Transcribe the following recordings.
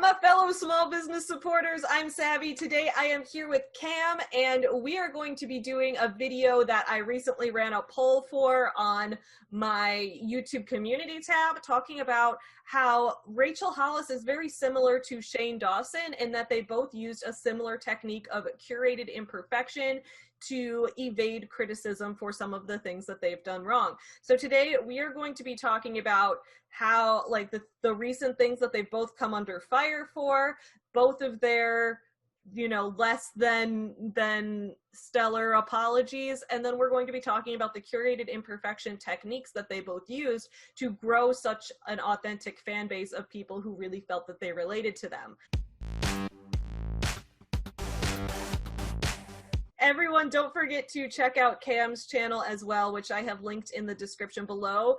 my fellow small business supporters. I'm Savy. Today I am here with Cam, and we are going to be doing a video that I recently ran a poll for on my YouTube community tab, talking about how Rachel Hollis is very similar to Shane Dawson in that they both used a similar technique of curated imperfection to evade criticism for some of the things that they've done wrong. So today we are going to be talking about how, like, the recent things that they've both come under fire for, both of their, you know, less than stellar apologies, and then we're going to be talking about the curated imperfection techniques that they both used to grow such an authentic fan base of people who really felt that they related to them. Everyone, don't forget to check out Cam's channel as well, which I have linked in the description below.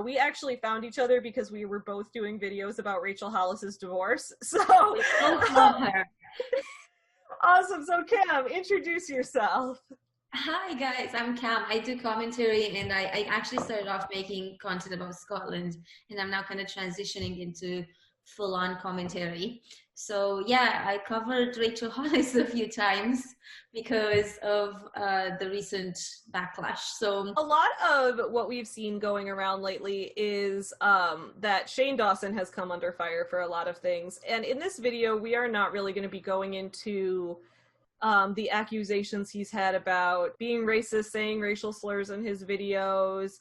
We actually found each other because we were both doing videos about Rachel Hollis's divorce. So we both love her. Awesome. So Cam, introduce yourself. Hi guys, I'm Cam. I do commentary, and I actually started off making content about Scotland, and I'm now kind of transitioning into full-on commentary. So yeah, I covered Rachel Hollis a few times because of the recent backlash. So a lot of what we've seen going around lately is that Shane Dawson has come under fire for a lot of things. And in this video, we are not really going to be going into the accusations he's had about being racist, saying racial slurs in his videos,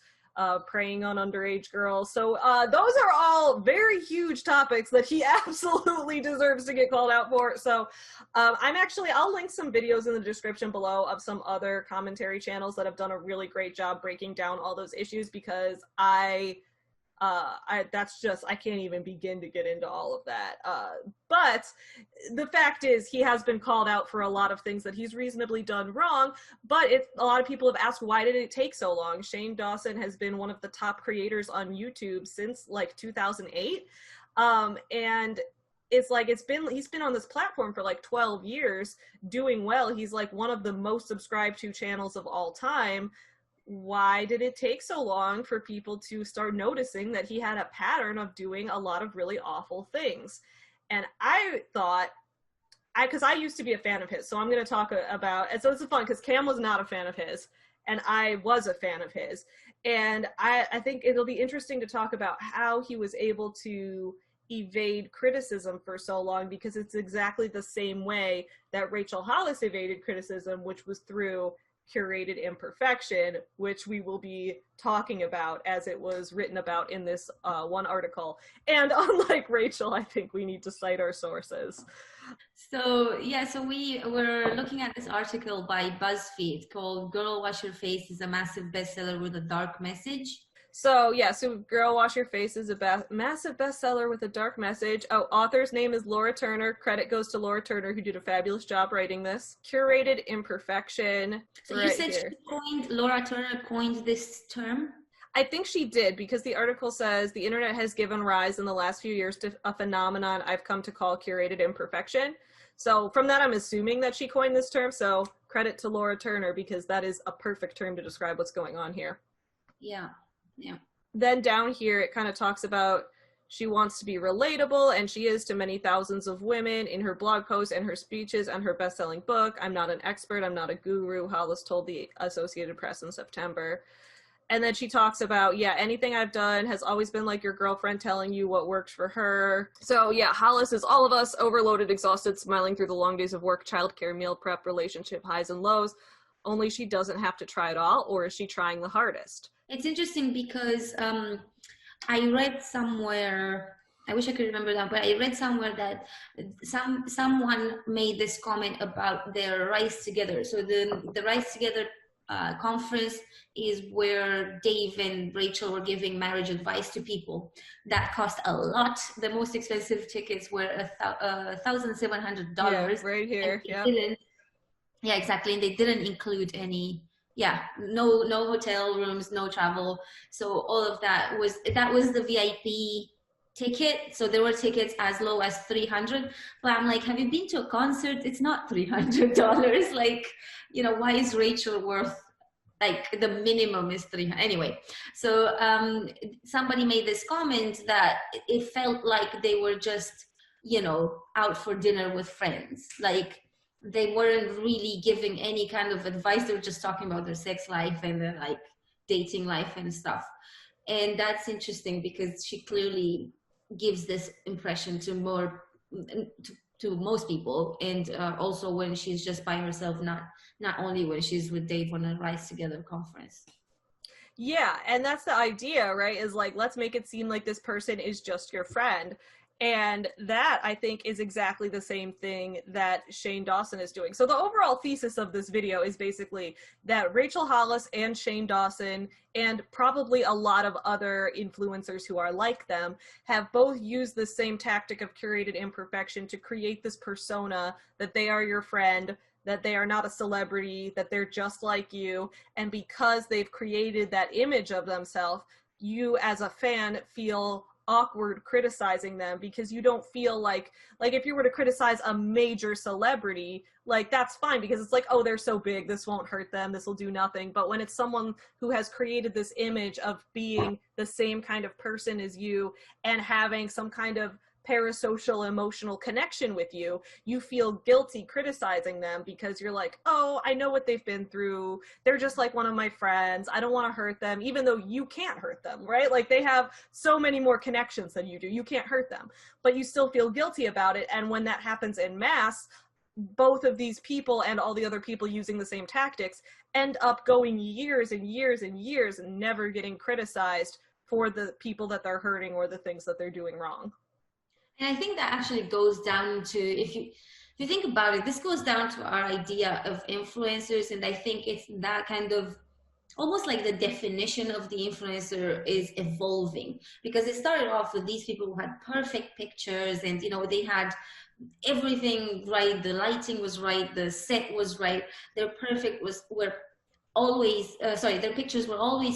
preying on underage girls. So those are all very huge topics that he absolutely deserves to get called out for. So I'll link some videos in the description below of some other commentary channels that have done a really great job breaking down all those issues, because I can't even begin to get into all of that. But the fact is, he has been called out for a lot of things that he's reasonably done wrong, but a lot of people have asked, why did it take so long? Shane Dawson has been one of the top creators on YouTube since like 2008. And it's like, he's been on this platform for like 12 years doing well. He's like one of the most subscribed to channels of all time. Why did it take so long for people to start noticing that he had a pattern of doing a lot of really awful things? And I thought, because I used to be a fan of his, so I'm going to talk about, and so this is fun because Cam was not a fan of his, and I was a fan of his. And I think it'll be interesting to talk about how he was able to evade criticism for so long, because it's exactly the same way that Rachel Hollis evaded criticism, which was through curated imperfection, which we will be talking about as it was written about in this one article. And unlike Rachel, I think we need to cite our sources. So yeah, so we were looking at this article by BuzzFeed called "Girl Wash Your Face" is a massive bestseller with a dark message. So yeah, so Girl Wash Your Face is a massive bestseller with a dark message. Oh, author's name is Laura Turner. Credit goes to Laura Turner, who did a fabulous job writing this. Curated imperfection. So right, you said Laura Turner coined this term? I think she did, because the article says the internet has given rise in the last few years to a phenomenon I've come to call curated imperfection. So from that, I'm assuming that she coined this term. So credit to Laura Turner, because that is a perfect term to describe what's going on here. Yeah. Yeah. Then down here, it kind of talks about she wants to be relatable, and she is to many thousands of women in her blog posts and her speeches and her best-selling book. I'm not an expert. I'm not a guru, Hollis told the Associated Press in September. And then she talks about, yeah, anything I've done has always been like your girlfriend telling you what works for her. So yeah, Hollis is all of us, overloaded, exhausted, smiling through the long days of work, childcare, meal prep, relationship highs and lows. Only she doesn't have to try it all, or is she trying the hardest? It's interesting because I read somewhere, I wish I could remember that, but I read somewhere that someone made this comment about their Rise Together. So the Rise Together conference is where Dave and Rachel were giving marriage advice to people. That cost a lot. The most expensive tickets were $1,700. Yeah, right here. Yeah. Yeah, exactly. And they didn't include any, no hotel rooms, no travel. So all of that was the VIP ticket. So there were tickets as low as $300. But I'm like, have you been to a concert? It's not $300. Like, you know, why is Rachel worth, like, the minimum is $300? Anyway, so somebody made this comment that it felt like they were just out for dinner with friends. Like, they weren't really giving any kind of advice. They were just talking about their sex life and their like dating life and stuff. And that's interesting because she clearly gives this impression to most people, and also when she's just by herself, not only when she's with Dave on a Rise Together conference. Yeah, and that's the idea, right? Is like, let's make it seem like this person is just your friend. And that, I think, is exactly the same thing that Shane Dawson is doing. So the overall thesis of this video is basically that Rachel Hollis and Shane Dawson, and probably a lot of other influencers who are like them, have both used the same tactic of curated imperfection to create this persona that they are your friend, that they are not a celebrity, that they're just like you. And because they've created that image of themselves, you as a fan feel awkward criticizing them, because you don't feel like if you were to criticize a major celebrity, like, that's fine because it's like, oh, they're so big, this won't hurt them, this will do nothing. But when it's someone who has created this image of being the same kind of person as you and having some kind of parasocial emotional connection with you, you feel guilty criticizing them because you're like, oh, I know what they've been through, they're just like one of my friends, I don't want to hurt them, even though you can't hurt them, right? Like, they have so many more connections than you do, you can't hurt them, but you still feel guilty about it. And when that happens in mass, both of these people and all the other people using the same tactics end up going years and years and years and never getting criticized for the people that they're hurting or the things that they're doing wrong. And I think that actually goes down to, if you think about it, this goes down to our idea of influencers. And I think it's that kind of almost like the definition of the influencer is evolving, because it started off with these people who had perfect pictures and, they had everything right. The lighting was right. The set was right. Their pictures were always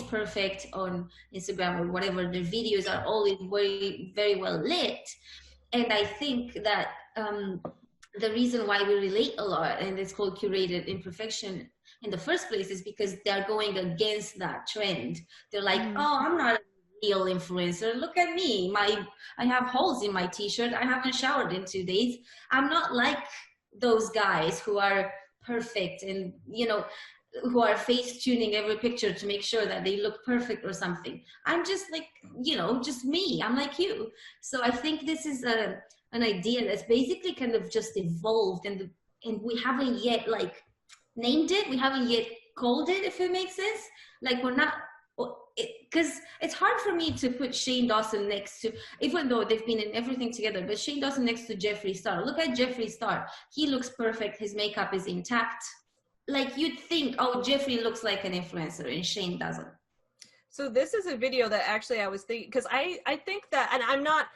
perfect on Instagram or whatever. Their videos are always very, very well lit. And I think that the reason why we relate a lot, and it's called curated imperfection in the first place, is because they're going against that trend. They're like, oh, I'm not a real influencer. Look at me. I have holes in my t-shirt. I haven't showered in 2 days. I'm not like those guys who are perfect and, who are face tuning every picture to make sure that they look perfect or something. I'm just like, just me. I'm like you. So I think this is an idea that's basically kind of just evolved, and we haven't yet like named it. We haven't yet called it, if it makes sense. Like, we're not, because it's hard for me to put Shane Dawson next to, even though they've been in everything together, but Shane Dawson next to Jeffree Star. Look at Jeffree Star. He looks perfect. His makeup is intact. Like, you'd think, oh, Jeffree looks like an influencer and Shane doesn't. So this is a video that actually I was thinking, because I think that, and I'm not,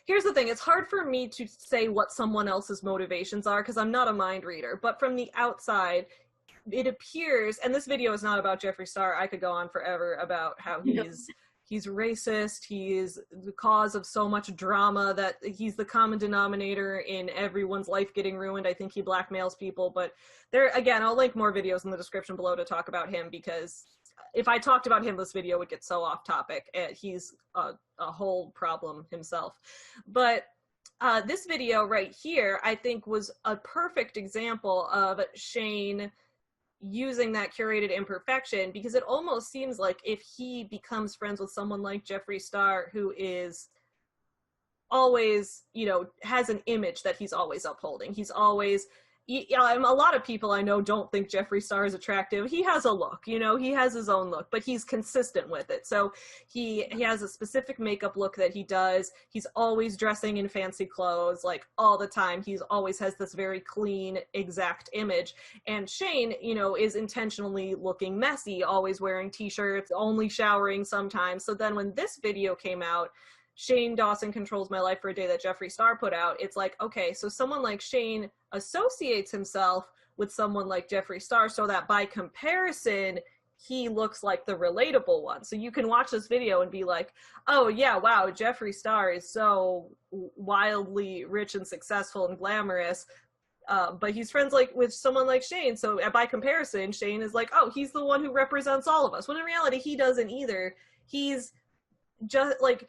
here's the thing, it's hard for me to say what someone else's motivations are because I'm not a mind reader, but from the outside, it appears, and this video is not about Jeffree Star, I could go on forever about how he's racist, he's the cause of so much drama, that he's the common denominator in everyone's life getting ruined. I think he blackmails people, but there, again, I'll link more videos in the description below to talk about him, because if I talked about him, this video would get so off topic. He's a whole problem himself. But this video right here, I think, was a perfect example of Shane using that curated imperfection, because it almost seems like if he becomes friends with someone like Jeffree Star, who is always, has an image that he's always upholding. He's always, a lot of people I know don't think Jeffree Star is attractive. He has a look, he has his own look, but he's consistent with it. So he has a specific makeup look that he does. He's always dressing in fancy clothes, like all the time. He's always has this very clean, exact image. And Shane, is intentionally looking messy, always wearing t-shirts, only showering sometimes. So then when this video came out, Shane Dawson Controls My Life for a Day, that Jeffree Star put out, it's like, okay, so someone like Shane associates himself with someone like Jeffree Star, so that by comparison, he looks like the relatable one. So you can watch this video and be like, oh yeah, wow, Jeffree Star is so wildly rich and successful and glamorous, but he's friends with someone like Shane, so by comparison, Shane is like, oh, he's the one who represents all of us, when in reality, he doesn't either. He's just like,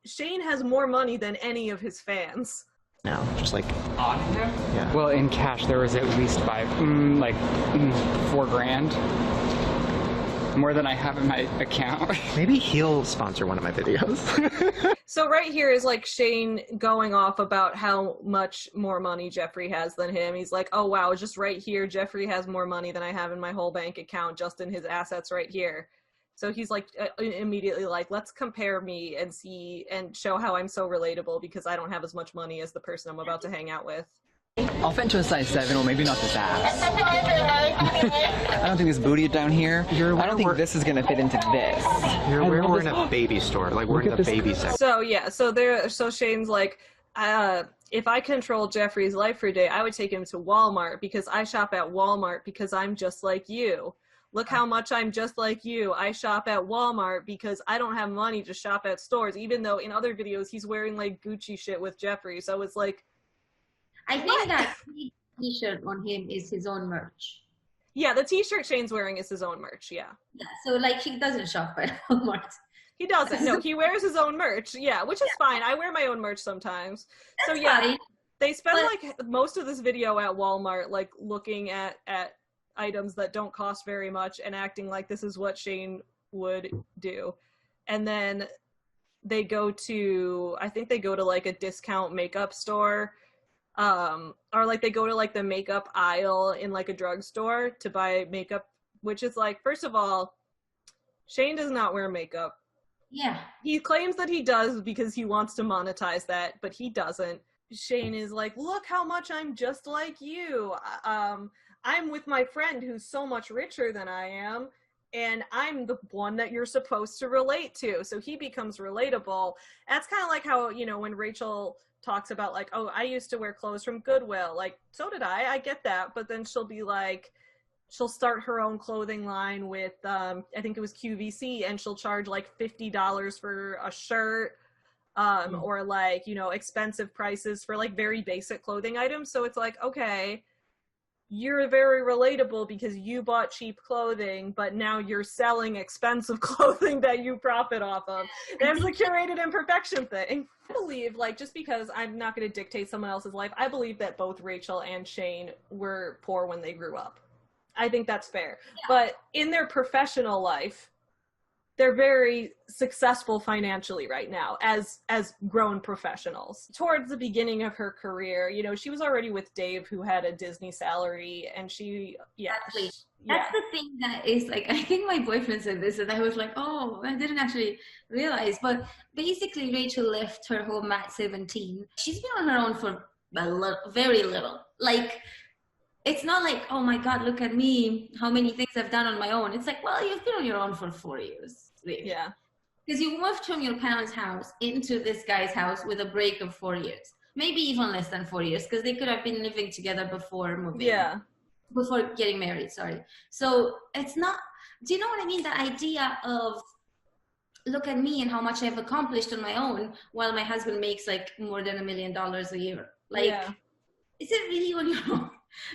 Shane has more money than any of his fans. now? Just like On him? yeah. Well, in cash, there was at least $4,000. More than I have in my account. Maybe he'll sponsor one of my videos. So right here is like Shane going off about how much more money Jeffrey has than him. He's like, oh wow, just right here, Jeffrey has more money than I have in my whole bank account, just in his assets right here. So he's like immediately like, let's compare me and see and show how I'm so relatable because I don't have as much money as the person I'm about to hang out with. I'll fit into a size 7, or maybe not this ass. I don't think this booty down here. I don't think this is gonna fit into this. We're in a baby store. Like we're in the baby section. So yeah, so Shane's like, if I control Jeffrey's life for a day, I would take him to Walmart because I shop at Walmart because I'm just like you. Look how much I'm just like you. I shop at Walmart because I don't have money to shop at stores, even though in other videos he's wearing like Gucci shit with Jeffrey. So it's like, I think that t-shirt on him is his own merch. yeah, the t-shirt Shane's wearing is his own merch, yeah. Yeah, so like he doesn't shop at Walmart. He doesn't. No, he wears his own merch, yeah, which is fine. I wear my own merch sometimes. That's so yeah, fine. they spend like most of this video at Walmart, like looking at items that don't cost very much and acting like this is what Shane would do. And then they go to, I think they go to like a discount makeup store. Or like they go to like the makeup aisle in like a drugstore to buy makeup, which is like, first of all, Shane does not wear makeup. Yeah. He claims that he does because he wants to monetize that, but he doesn't. Shane is like, look how much I'm just like you. I'm with my friend who's so much richer than I am, and I'm the one that you're supposed to relate to. So he becomes relatable. That's kind of like how, you know, when Rachel talks about like, oh, I used to wear clothes from Goodwill. Like, so did I get that. But then she'll be like, she'll start her own clothing line with, I think it was QVC, and she'll charge like $50 for a shirt, or like, you know, expensive prices for like very basic clothing items. So it's like, okay, you're very relatable because you bought cheap clothing, but now you're selling expensive clothing that you profit off of. There's the curated imperfection thing. I believe, like, just because I'm not going to dictate someone else's life, I believe that both Rachel and Shane were poor when they grew up. I think that's fair. Yeah. But in their professional life, they're very successful financially right now as grown professionals. Towards the beginning of her career, you know, she was already with Dave, who had a Disney salary, and she, Exactly. That's the thing that is like, I think my boyfriend said this, and I was like, oh, I didn't actually realize. But basically, Rachel left her home at 17. She's been on her own for very little. Like, it's not like, oh my God, look at me, how many things I've done on my own. It's like, well, you've been on your own for 4 years. Really. Yeah. Because you moved from your parents' house into this guy's house with a break of 4 years. Maybe even less than 4 years, because they could have been living together before moving. Yeah. Before getting married, sorry. So it's not, do you know what I mean? The idea of, look at me and how much I've accomplished on my own while my husband makes like more than $1 million a year. Like, is it really on your own?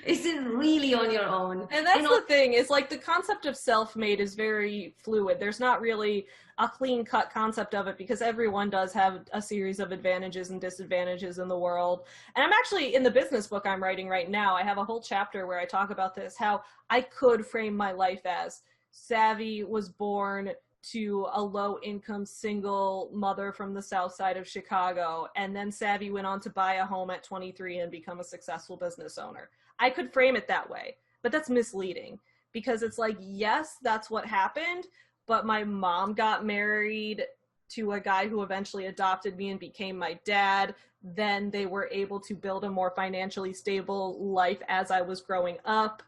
Is it really on your own? And that's the thing, is like the concept of self-made is very fluid. There's not really a clean-cut concept of it because everyone does have a series of advantages and disadvantages in the world. And I'm actually, in the business book I'm writing right now, I have a whole chapter where I talk about this, how I could frame my life as Savy was born to a low-income single mother from the south side of Chicago, and then Savy went on to buy a home at 23 and become a successful business owner. I could frame it that way, but that's misleading because it's like, yes, that's what happened, but my mom got married to a guy who eventually adopted me and became my dad. Then they were able to build a more financially stable life as I was growing up.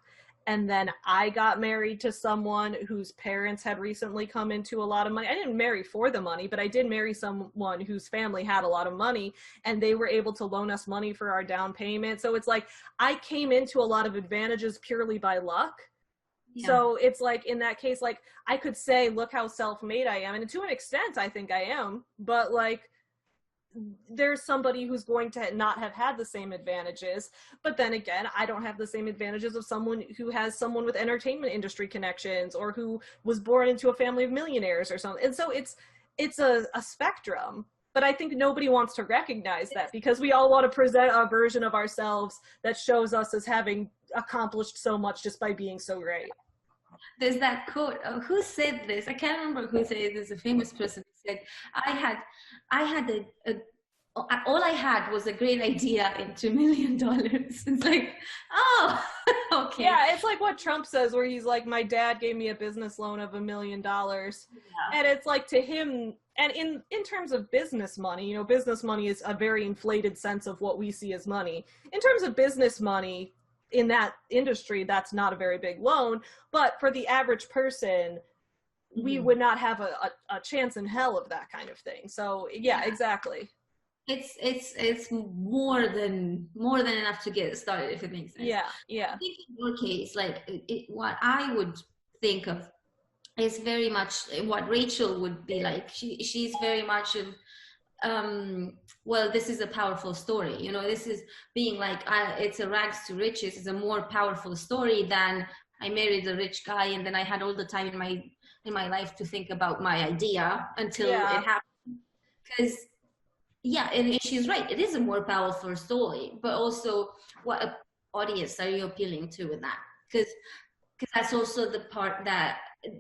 And then I got married to someone whose parents had recently come into a lot of money. I didn't marry for the money, but I did marry someone whose family had a lot of money, and they were able to loan us money for our down payment. So it's like, I came into a lot of advantages purely by luck. Yeah. So it's like, in that case, like, I could say, look how self-made I am. And to an extent, I think I am. But like, there's somebody who's going to not have had the same advantages, but then again, I don't have the same advantages of someone who has someone with entertainment industry connections or who was born into a family of millionaires or something. And so it's a spectrum. But I think nobody wants to recognize that because we all want to present a version of ourselves that shows us as having accomplished so much just by being so great. There's that quote. Who said this? I can't remember who said it. There's a famous person who said, I had all I had was a great idea and $2 million. It's like, oh, okay. Yeah, it's like what Trump says, where he's like, my dad gave me a business loan of $1 million. Yeah. And it's like, to him, and in terms of business money, you know, business money is a very inflated sense of what we see as money. In terms of business money, in that industry, that's not a very big loan. But for the average person, we would not have a chance in hell of that kind of thing. So yeah, exactly. It's more than enough to get started, if it makes sense. Yeah. I think in your case, like what I would think of is very much what Rachel would be like. She's very much of, well, this is a powerful story. You know, this is being like, it's a rags to riches. It's a more powerful story than I married a rich guy and then I had all the time in my life to think about my idea until it happened. Because yeah, and she's right. It is a more powerful story, but also what audience are you appealing to with that? Because that's also the part that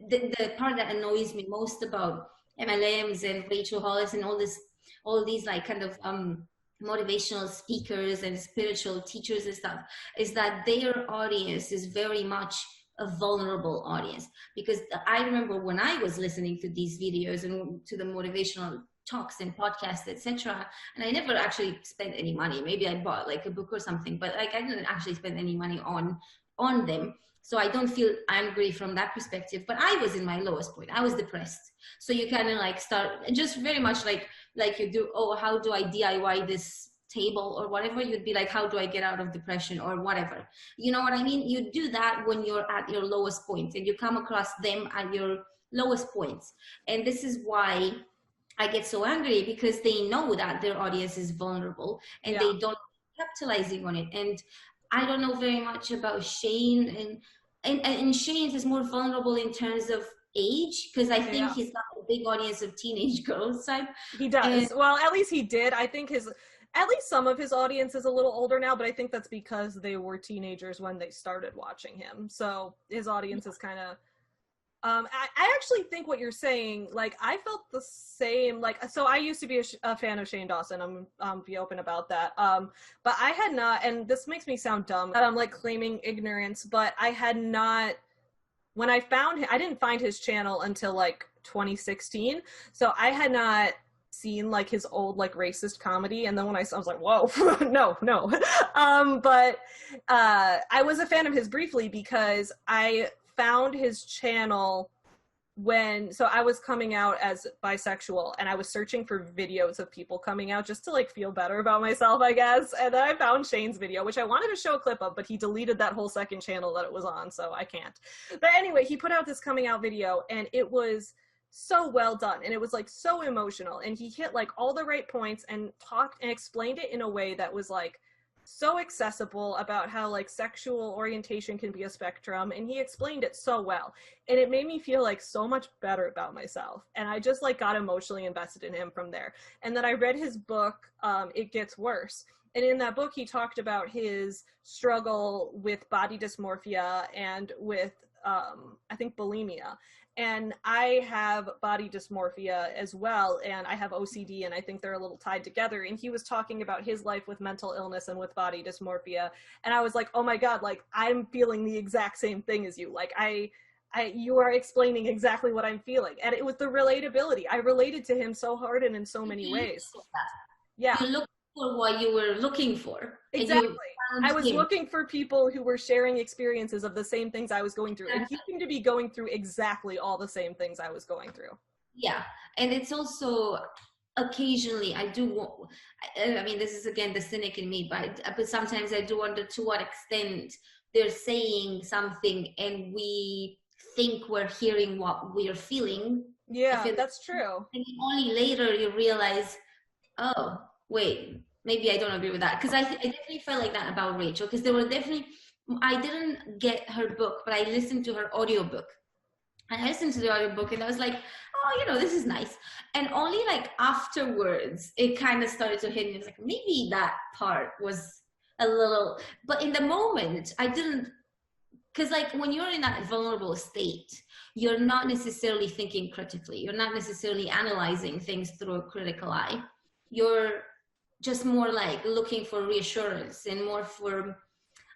the part that annoys me most about MLMs and Rachel Hollis and all these like kind of motivational speakers and spiritual teachers and stuff, is that their audience is very much a vulnerable audience. Because I remember when I was listening to these videos and to the motivational talks and podcasts, etc., and I never actually spent any money. Maybe I bought like a book or something, but like I didn't actually spend any money on them. So I don't feel angry from that perspective, but I was in my lowest point. I was depressed. So you kind of like start just very much like you do, oh, how do I DIY this table or whatever? You'd be like, how do I get out of depression or whatever? You know what I mean? You do that when you're at your lowest point and you come across them at your lowest points. And this is why I get so angry, because they know that their audience is vulnerable and they don't capitalizing on it. And I don't know very much about Shane, and Shane is more vulnerable in terms of age, because I think he's got a big audience of teenage girls type. He does. Well, at least he did. I think at least some of his audience is a little older now, but I think that's because they were teenagers when they started watching him. So his audience is kind of, I actually think what you're saying, like, I felt the same, like, so I used to be a fan of Shane Dawson, I'm be open about that, but I had not, and this makes me sound dumb, that I'm, like, claiming ignorance, but I had not, when I found him, I didn't find his channel until, like, 2016, so I had not seen, like, his old, like, racist comedy, and then when I saw, I was like, whoa, no, but I was a fan of his briefly because I found his channel so I was coming out as bisexual and I was searching for videos of people coming out just to like feel better about myself, I guess, and then I found Shane's video, which I wanted to show a clip of, but he deleted that whole second channel that it was on, so I can't. But anyway, he put out this coming out video and it was so well done and it was like so emotional and he hit like all the right points and talked and explained it in a way that was like so accessible about how like sexual orientation can be a spectrum, and he explained it so well and it made me feel like so much better about myself, and I just like got emotionally invested in him from there. And then I read his book, It Gets Worse, and in that book he talked about his struggle with body dysmorphia and with I think bulimia. And I have body dysmorphia as well, and I have OCD, and I think they're a little tied together. And he was talking about his life with mental illness and with body dysmorphia, and I was like, oh my god, like I'm feeling the exact same thing as you. Like you are explaining exactly what I'm feeling, and it was the relatability. I related to him so hard and in so many ways. Yeah. You looked for what you were looking for. Exactly. I was looking for people who were sharing experiences of the same things I was going through, and he seemed to be going through exactly all the same things I was going through. Yeah, and it's also occasionally I mean, this is again the cynic in me, but sometimes I do wonder to what extent they're saying something and we think we're hearing what we're feeling. Yeah, that's true. And only later you realize, oh, wait, maybe I don't agree with that. Because I definitely felt like that about Rachel, because there were definitely, I didn't get her book, but I listened to her audiobook. And I listened to the audiobook and I was like, oh, you know, this is nice. And only like afterwards, it kind of started to hit me. It's like, maybe that part was a little, but in the moment, I didn't, because like when you're in that vulnerable state, you're not necessarily thinking critically. You're not necessarily analyzing things through a critical eye. You're just more like looking for reassurance and more for,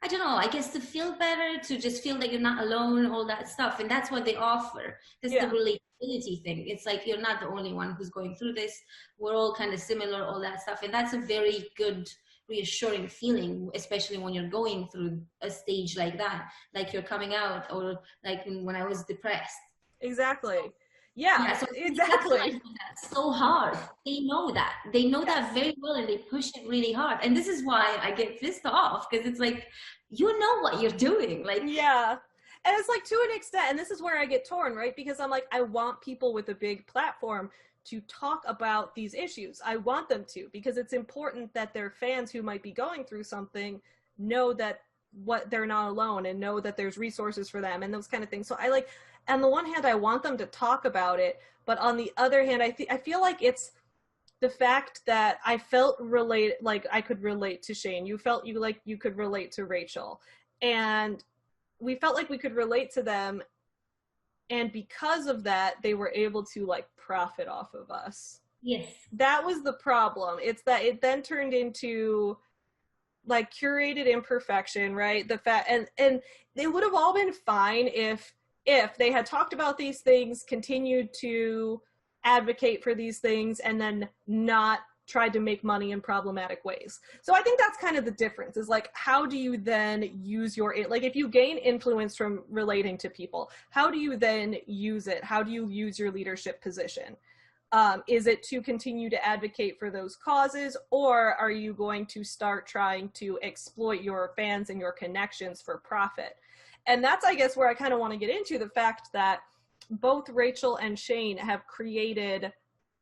I don't know, I guess to feel better, to just feel that you're not alone, all that stuff. And that's what they offer. That's the relatability thing. It's like, you're not the only one who's going through this. We're all kind of similar, all that stuff. And that's a very good, reassuring feeling, especially when you're going through a stage like that, like you're coming out, or like when I was depressed. Exactly. Yeah, so exactly. That's so hard. They know that. They know that very well, and they push it really hard. And this is why I get pissed off, because it's like, you know what you're doing. Like, yeah. And it's like, to an extent, and this is where I get torn, right? Because I'm like, I want people with a big platform to talk about these issues. I want them to, because it's important that their fans who might be going through something know that they're not alone, and know that there's resources for them and those kind of things. So I like, on the one hand, I want them to talk about it, but on the other hand, I feel like it's the fact that I felt like I could relate to Shane. You felt you could relate to Rachel, and we felt like we could relate to them, and because of that, they were able to like profit off of us. Yes. That was the problem. It's that it then turned into like curated imperfection, right? The fact, and it would have all been fine if they had talked about these things, continued to advocate for these things, and then not tried to make money in problematic ways. So I think that's kind of the difference, is like, how do you then use like, if you gain influence from relating to people, how do you then use it? How do you use your leadership position? Is it to continue to advocate for those causes, or are you going to start trying to exploit your fans and your connections for profit? And that's, I guess, where I kind of want to get into the fact that both Rachel and Shane have created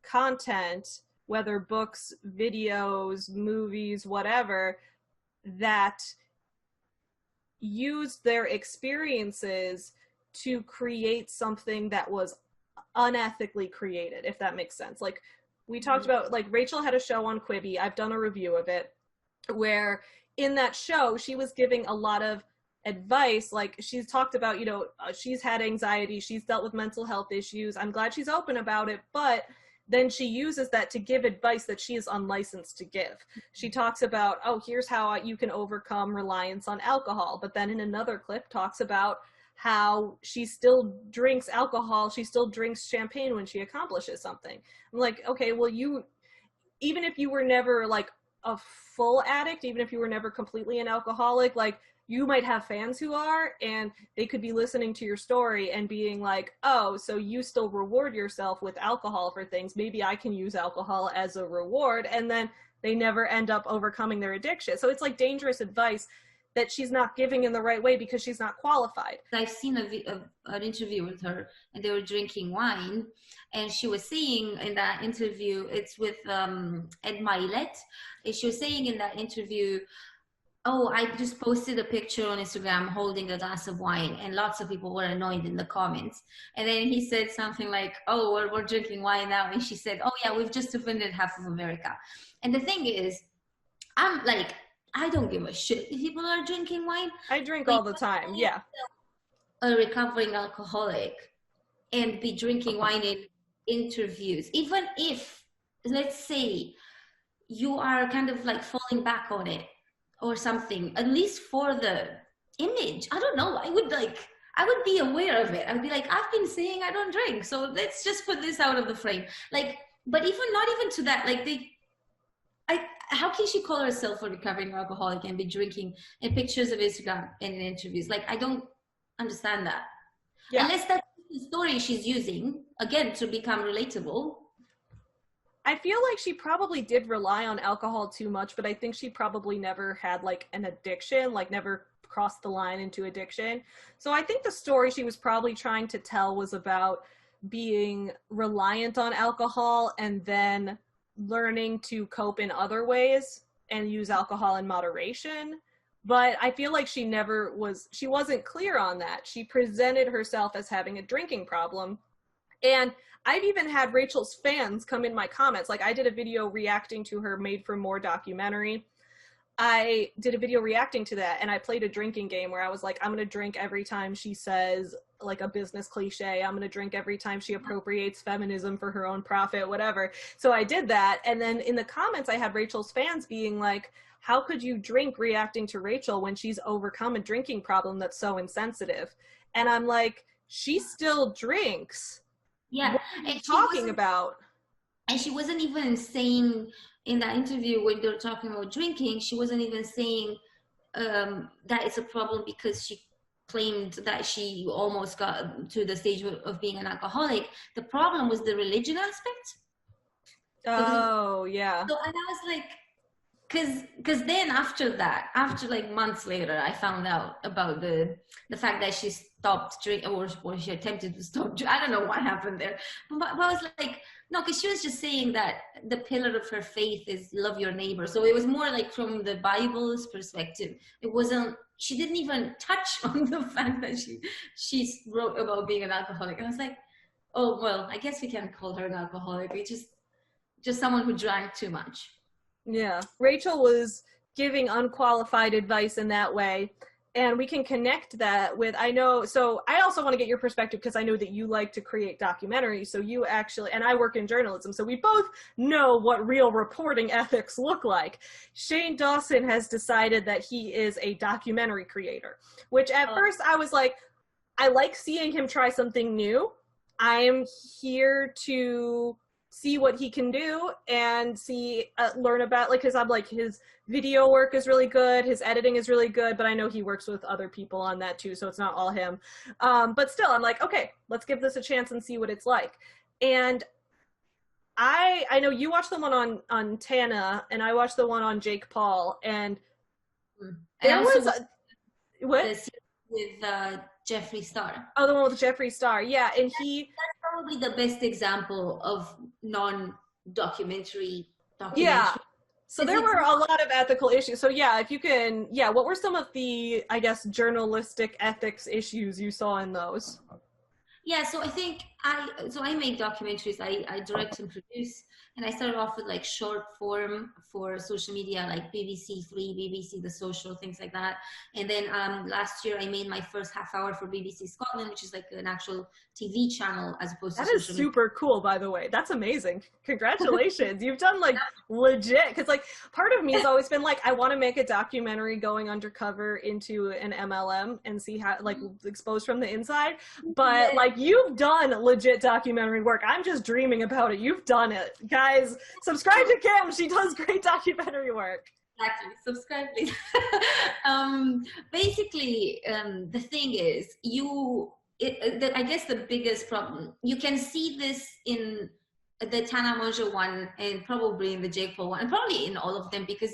content, whether books, videos, movies, whatever, that used their experiences to create something that was unethically created, if that makes sense. Like, we talked about, like, Rachel had a show on Quibi. I've done a review of it, where in that show, she was giving a lot of advice. Like, she's talked about, you know, she's had anxiety, she's dealt with mental health issues. I'm glad she's open about it, but then she uses that to give advice that she is unlicensed to give. She talks about, oh, here's how you can overcome reliance on alcohol, but then in another clip talks about how she still drinks alcohol, she still drinks champagne when she accomplishes something. I'm like, okay, well, even if you were never like a full addict, even if you were never completely an alcoholic, like, you might have fans who are, and they could be listening to your story and being like, oh, so you still reward yourself with alcohol for things. Maybe I can use alcohol as a reward. And then they never end up overcoming their addiction. So it's like dangerous advice that she's not giving in the right way because she's not qualified. I've seen an interview with her, and they were drinking wine, and she was saying in that interview, it's with Ed Milet, and she was saying in that interview, oh, I just posted a picture on Instagram holding a glass of wine, and lots of people were annoyed in the comments. And then he said something like, oh, well, we're drinking wine now. And she said, oh yeah, we've just offended half of America. And the thing is, I'm like, I don't give a shit if people are drinking wine. I drink all the time, yeah. A recovering alcoholic and be drinking wine in interviews, even if, let's say, you are kind of like falling back on it or something, at least for the image. I don't know. I would be aware of it. I would be like, I've been saying I don't drink, so let's just put this out of the frame. Like, but not even to that, like how can she call herself a recovering alcoholic and be drinking in pictures of Instagram and in interviews? Like, I don't understand that. Yeah. Unless that's the story she's using, again, to become relatable. I feel like she probably did rely on alcohol too much, but I think she probably never had like an addiction, like never crossed the line into addiction. So I think the story she was probably trying to tell was about being reliant on alcohol and then learning to cope in other ways and use alcohol in moderation. But I feel like she wasn't clear on that. She presented herself as having a drinking problem, And I've even had Rachel's fans come in my comments. Like, I did a video reacting to her Made for More documentary. I did a video reacting to that, and I played a drinking game where I was like, I'm going to drink every time she says, like, a business cliche. I'm going to drink every time she appropriates feminism for her own profit, whatever. So I did that, and then in the comments, I had Rachel's fans being like, how could you drink reacting to Rachel when she's overcome a drinking problem that's so insensitive? And I'm like, she still drinks. Yeah. What are you talking about? And she wasn't even saying in that interview when they're talking about drinking, she wasn't even saying that it's a problem because she claimed that she almost got to the stage of being an alcoholic. The problem was the religion aspect. Oh, yeah. So, and I was like, because then after that, after like months later, I found out about the fact that she stopped drinking, or she attempted to stop. I don't know what happened there, but I was like, no, because she was just saying that the pillar of her faith is love your neighbor. So it was more like from the Bible's perspective. It wasn't. She didn't even touch on the fact that she wrote about being an alcoholic. I was like, oh well, I guess we can call her an alcoholic. We just someone who drank too much. Yeah, Rachel was giving unqualified advice in that way, and we can connect that with, I know, so I also want to get your perspective because I know that you like to create documentaries, so you actually, and I work in journalism, so we both know what real reporting ethics look like. Shane Dawson has decided that he is a documentary creator, which at first I was like, I like seeing him try something new. I am here to see what he can do and learn about, like, because I'm like, his video work is really good, his editing is really good, but I know he works with other people on that too, so it's not all him. But still, I'm like, okay, let's give this a chance and see what it's like. And I know you watched the one on Tana, and I watched the one on Jake Paul, and there was what? With Jeffree Star. Oh, the one with Jeffree Star, yeah, and that's probably the best example of non-documentary. Yeah. So there were a lot of ethical issues. So yeah, if you can, yeah, what were some of the, I guess, journalistic ethics issues you saw in those? Yeah, so I think I make documentaries. I direct and produce, and I started off with like short form for social media, like BBC Three, BBC The Social, things like that. And then last year I made my first half hour for BBC Scotland, which is like an actual TV channel as opposed to social media. That is super cool, by the way. That's amazing. Congratulations. You've done like legit, because like part of me has always been like, I want to make a documentary going undercover into an MLM and see how, like, exposed from the inside. But like, you've done legit documentary work. I'm just dreaming about it. You've done it. Guys, subscribe to Kim. She does great documentary work. Exactly. Subscribe, please. Basically, the thing is, I guess the biggest problem, you can see this in the Tana Mongeau one, and probably in the Jake Paul one, and probably in all of them, because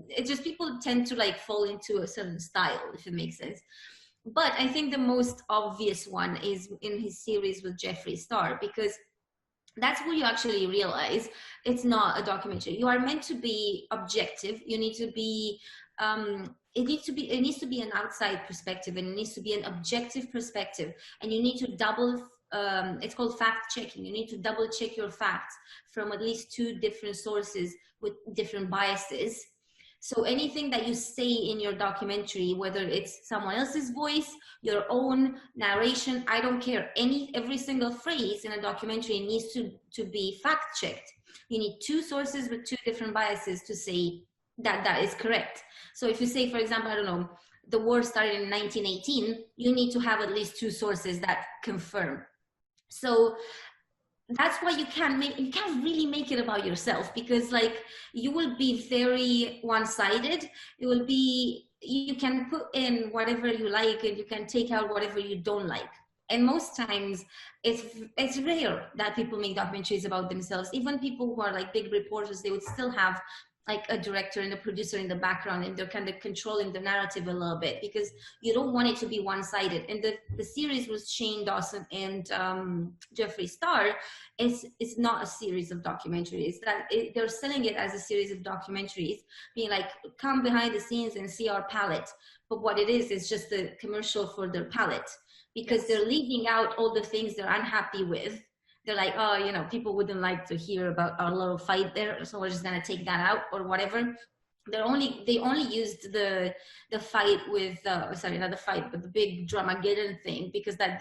it's just people tend to like fall into a certain style, if it makes sense. But I think the most obvious one is in his series with Jeffree Star, because that's where you actually realize it's not a documentary. You are meant to be objective. You need to be, it needs to be an outside perspective, and it needs to be an objective perspective. And you need to double, it's called fact checking. You need to double check your facts from at least 2 different sources with different biases. So anything that you say in your documentary, whether it's someone else's voice, your own narration, I don't care. Every single phrase in a documentary needs to be fact checked. You need 2 sources with 2 different biases to say that is correct. So if you say, for example, I don't know, the war started in 1918, you need to have at least 2 sources that confirm. So that's why you can't really make it about yourself, because like you will be very one-sided. You can put in whatever you like, and you can take out whatever you don't like. And most times it's rare that people make documentaries about themselves. Even people who are like big reporters, they would still have like a director and a producer in the background, and they're kind of controlling the narrative a little bit, because you don't want it to be one-sided. And the series with Shane Dawson and Jeffree Star, it's not a series of documentaries. They're selling it as a series of documentaries, being like, come behind the scenes and see our palette. But what it is just a commercial for their palette, because they're leaving out all the things they're unhappy with, they're like, oh, you know, people wouldn't like to hear about our little fight there, so we're just gonna take that out or whatever. They only used the fight with sorry, not the fight, but the big Dramageddon thing, because that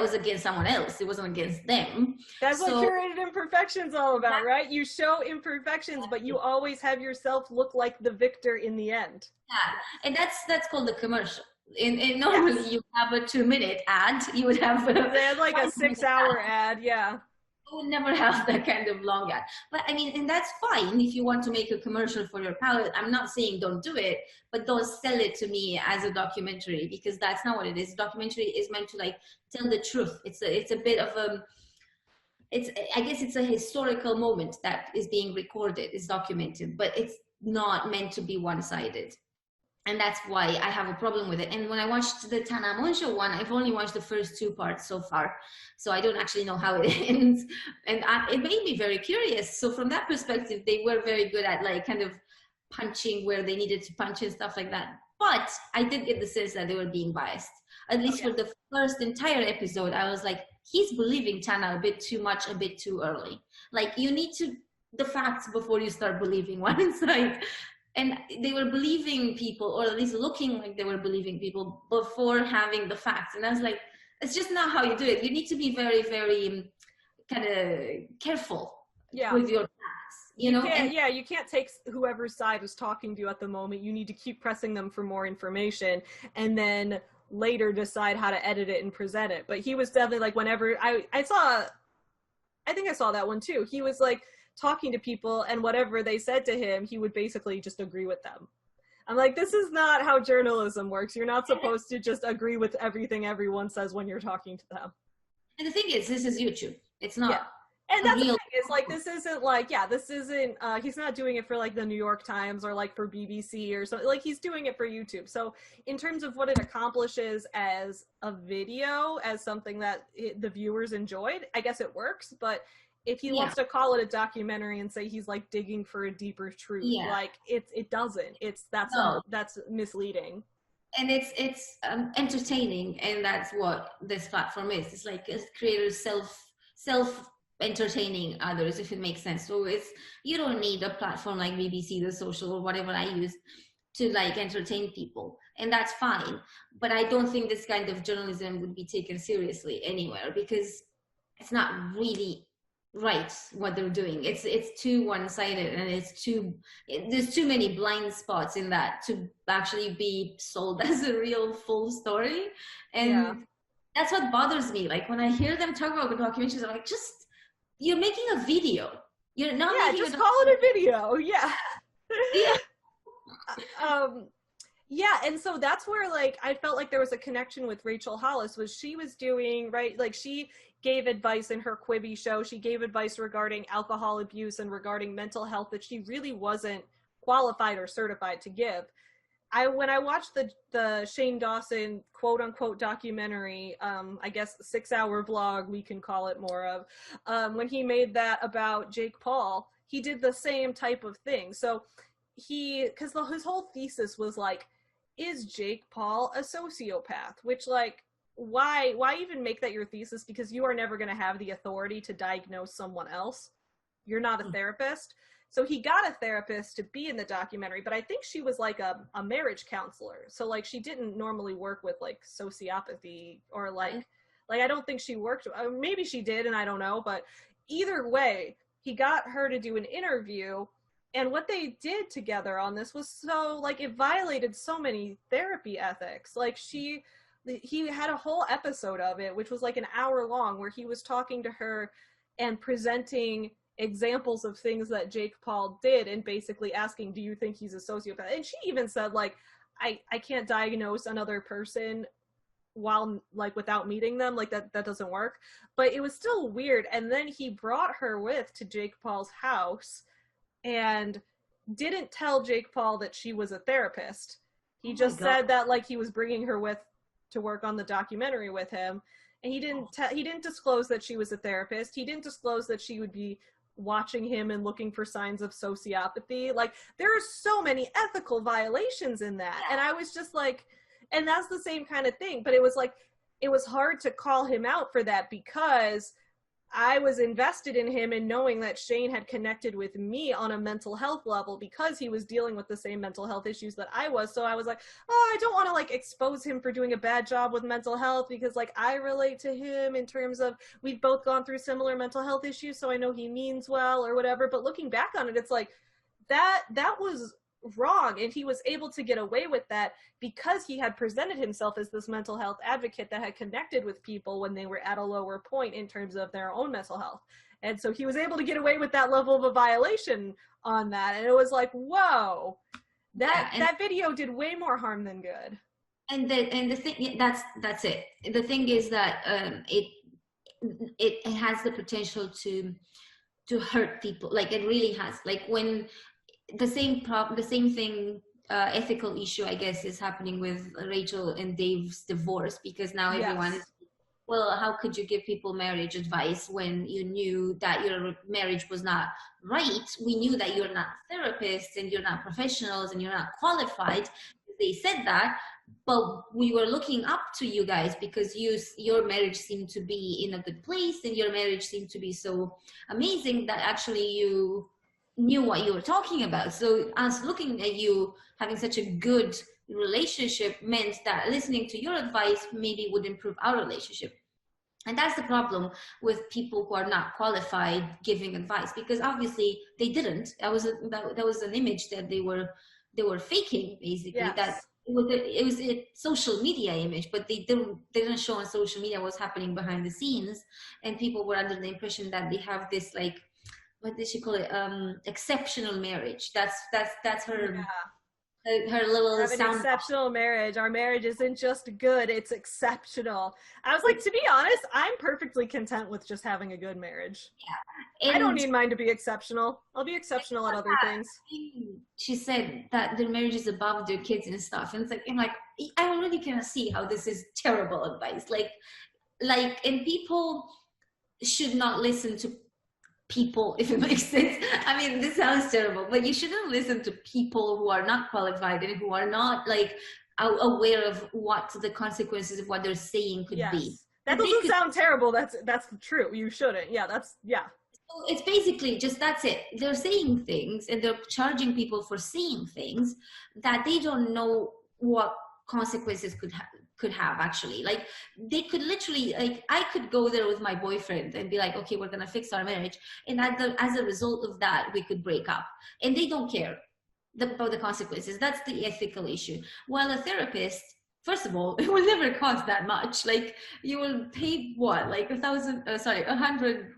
was against someone else. It wasn't against them. That's what curated imperfection's all about, right? You show imperfections, but you always have yourself look like the victor in the end. Yeah, and that's called the commercial. And normally you have a 2-minute ad. You would have they had like a 6-hour ad, yeah. You would never have that kind of long ad. But I mean, and that's fine if you want to make a commercial for your palette. I'm not saying don't do it, but don't sell it to me as a documentary, because that's not what it is. Documentary is meant to like tell the truth. It's a bit of I guess it's a historical moment that is being recorded, is documented, but it's not meant to be one-sided. And that's why I have a problem with it. And when I watched the Tana Mongeau one, I've only watched the first 2 parts so far, so I don't actually know how it ends. And it made me very curious. So from that perspective, they were very good at like kind of punching where they needed to punch and stuff like that. But I did get the sense that they were being biased. At least for the first entire episode, I was like, he's believing Tana a bit too much, a bit too early. Like, you need the facts before you start believing one side. And they were believing people, or at least looking like they were believing people before having the facts. And I was like, it's just not how you do it. You need to be very, very kind of careful with your facts. You know? You can't take whoever's side is talking to you at the moment. You need to keep pressing them for more information and then later decide how to edit it and present it. But he was definitely like, whenever I think I saw that one too. He was like, talking to people, and whatever they said to him, he would basically just agree with them. I'm like, this is not how journalism works. You're not supposed to just agree with everything everyone says when you're talking to them. And the thing is, this is YouTube. It's not. Yeah. And that's the thing. It's like, this isn't like, he's not doing it for like the New York Times or like for BBC or something. Like, he's doing it for YouTube. So in terms of what it accomplishes as a video, as something that the viewers enjoyed, I guess it works. But if he wants to call it a documentary and say he's like digging for a deeper truth, like it doesn't. That's misleading. And it's entertaining, and that's what this platform is. It's like a creator's self entertaining others, if it makes sense. So you don't need a platform like BBC, The Social, or whatever I use to like entertain people, and that's fine. But I don't think this kind of journalism would be taken seriously anywhere, because it's not really right what they're doing. It's too one-sided, and there's too many blind spots in that to actually be sold as a real full story. And that's what bothers me. Like, when I hear them talk about documentaries, I'm like, you're making a video. You're not making just call it a video. And so that's where, like, I felt like there was a connection with Rachel Hollis, was she was doing, right, like, she gave advice in her Quibi show. She gave advice regarding alcohol abuse and regarding mental health that she really wasn't qualified or certified to give. When I watched the Shane Dawson quote-unquote documentary, I guess 6-hour vlog, we can call it more of, when he made that about Jake Paul, he did the same type of thing. So because his whole thesis was like, is Jake Paul a sociopath? Which, like, why even make that your thesis? Because you are never going to have the authority to diagnose someone else. You're not a therapist. So he got a therapist to be in the documentary, but I think she was like a marriage counselor. So, like, she didn't normally work with like sociopathy, or like I don't think she worked, maybe she did, and I don't know, but either way, he got her to do an interview. And what they did together on this was so, like, it violated so many therapy ethics. Like, he had a whole episode of it, which was like an hour long, where he was talking to her and presenting examples of things that Jake Paul did, and basically asking, do you think he's a sociopath? And she even said, like, I can't diagnose another person while, like, without meeting them. Like, that doesn't work. But it was still weird. And then he brought her to Jake Paul's house and didn't tell Jake Paul that she was a therapist. He just said that, like, he was bringing her to work on the documentary with him, and he didn't disclose that she was a therapist. He didn't disclose that she would be watching him and looking for signs of sociopathy. Like, there are so many ethical violations in that. And I was just like, and that's the same kind of thing, but it was like, it was hard to call him out for that, because I was invested in him and knowing that Shane had connected with me on a mental health level because he was dealing with the same mental health issues that I was. So I was like, oh, I don't want to like expose him for doing a bad job with mental health because like I relate to him in terms of we've both gone through similar mental health issues. So I know he means well or whatever. But looking back on it, it's like that was wrong, and he was able to get away with that because he had presented himself as this mental health advocate that had connected with people when they were at a lower point in terms of their own mental health. And so he was able to get away with that level of a violation on that, and it was like, whoa, that video did way more harm than good. And the thing, that's it. The thing is that it has the potential to hurt people. Like it really has. Like when the same thing, ethical issue, I guess, is happening with Rachel and Dave's divorce, because now everyone is, well, how could you give people marriage advice when you knew that your marriage was not right? We knew that you're not therapists and you're not professionals and you're not qualified. They said that, but we were looking up to you guys because your marriage seemed to be in a good place and your marriage seemed to be so amazing that actually you knew what you were talking about. So us looking at you having such a good relationship meant that listening to your advice maybe would improve our relationship. And that's the problem with people who are not qualified giving advice, because obviously they didn't. That was an image that they were faking, basically. Yes. That it was a social media image, but they didn't show on social media what's happening behind the scenes, and people were under the impression that they have this, like, what did she call it? Exceptional marriage. That's her. Yeah. Her little have an exceptional marriage. Our marriage isn't just good, it's exceptional. I was like, to be honest, I'm perfectly content with just having a good marriage. Yeah. I don't need mine to be exceptional. I'll be exceptional at other things. She said that their marriage is above their kids and stuff. And it's like, I'm like, I already can see how this is terrible advice. And people should not listen to people, if it makes sense. I mean, this sounds terrible, but you shouldn't listen to people who are not qualified and who are not like aware of what the consequences of what they're saying could be. That doesn't sound terrible. That's true. You shouldn't. Yeah, So it's basically just, that's it. They're saying things and they're charging people for saying things that they don't know what consequences could have actually. Like they could literally, like I could go there with my boyfriend and be like, okay, we're gonna fix our marriage, and as a result of that we could break up, and they don't care about the consequences. That's the ethical issue. While a therapist, first of all, it will never cost that much. Like you will pay what, like $100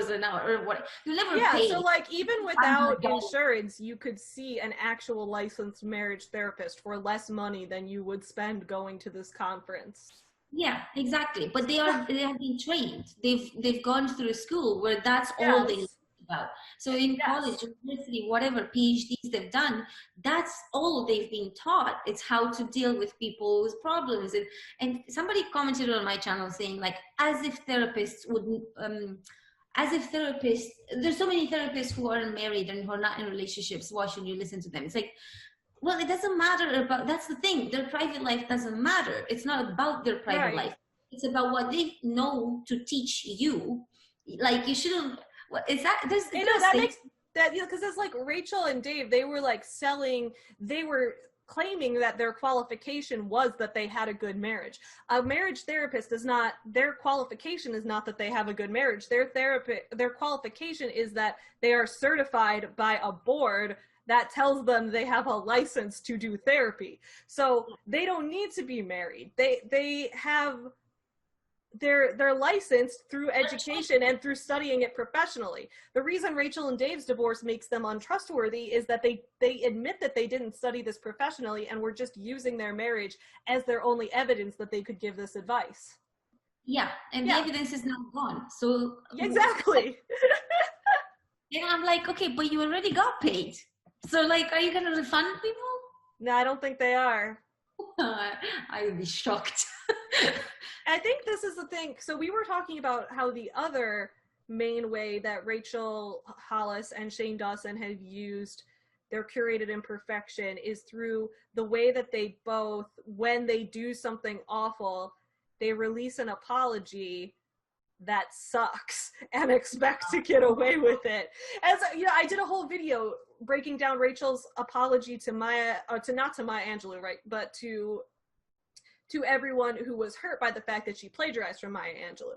an hour or what, you never pay. So like even without insurance you could see an actual licensed marriage therapist for less money than you would spend going to this conference. Yeah, exactly. But they have been trained. They've gone through school where that's all they learn about. So in college, university, whatever PhDs they've done, that's all they've been taught. It's how to deal with people's problems. And somebody commented on my channel saying, like, as if therapists wouldn't there's so many therapists who aren't married and who are not in relationships, why should you listen to them? It's like, well, it doesn't matter about, that's the thing, their private life doesn't matter. It's not about their private life. It's about what they know to teach you. Like you shouldn't, what is that? Because it's like Rachel and Dave, they were like claiming that their qualification was that they had a good marriage. A marriage therapist is not, their qualification is not that they have a good marriage. Their qualification is that they are certified by a board that tells them they have a license to do therapy. So they don't need to be married. They're licensed through education and through studying it professionally. The reason Rachel and Dave's divorce makes them untrustworthy is that they admit that they didn't study this professionally and were just using their marriage as their only evidence that they could give this advice. Yeah, and the evidence is now gone. So exactly. And I'm like, okay, but you already got paid. So like, are you gonna refund people? No, I don't think they are. I would be shocked. I think this is the thing. So we were talking about how the other main way that Rachel Hollis and Shane Dawson have used their curated imperfection is through the way that they both, when they do something awful, they release an apology that sucks and expect to get away with it. As you know, I did a whole video breaking down Rachel's apology to not to Maya Angelou, right, but to everyone who was hurt by the fact that she plagiarized from Maya Angelou.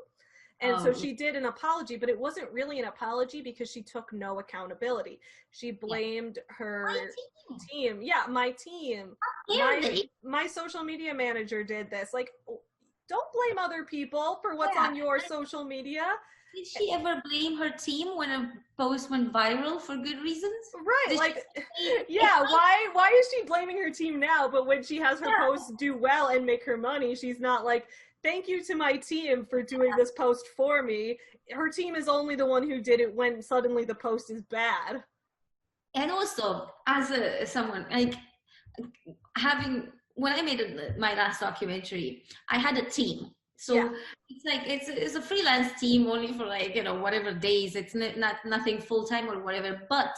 And so she did an apology, but it wasn't really an apology because she took no accountability. She blamed her team. Yeah, my team. My social media manager did this. Like, don't blame other people for what's on your social media. Did she ever blame her team when a post went viral for good reasons? Right, why is she blaming her team now, but when she has her posts do well and make her money, she's not like, thank you to my team for doing this post for me. Her team is only the one who did it when suddenly the post is bad. And also, as someone, like, when I made my last documentary, I had a team. So it's like, it's a freelance team only for, like, you know, whatever days. It's nothing full-time or whatever, but